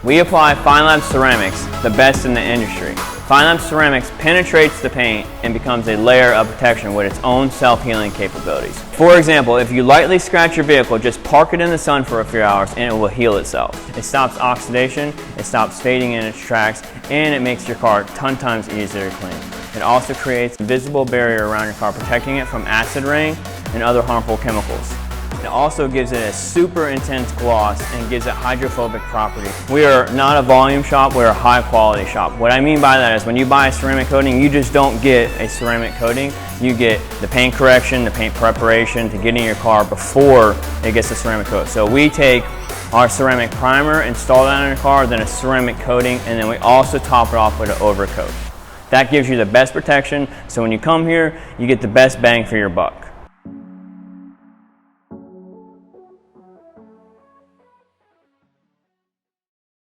We apply Fine Lab Ceramics, the best in the industry. Fine Lab Ceramics penetrates the paint and becomes a layer of protection with its own self-healing capabilities. For example, if you lightly scratch your vehicle, just park it in the sun for a few hours and it will heal itself. It stops oxidation, it stops fading in its tracks, and it makes your car 10 times easier to clean. It also creates a visible barrier around your car, protecting it from acid rain and other harmful chemicals. It also gives it a super intense gloss and gives it hydrophobic properties. We are not a volume shop, we're a high quality shop. What I mean by that is when you buy a ceramic coating, you just don't get a ceramic coating. You get the paint correction, the paint preparation to get in your car before it gets the ceramic coat. So we take our ceramic primer, install that on your car, then a ceramic coating, and then we also top it off with an overcoat. That gives you the best protection, so when you come here, you get the best bang for your buck.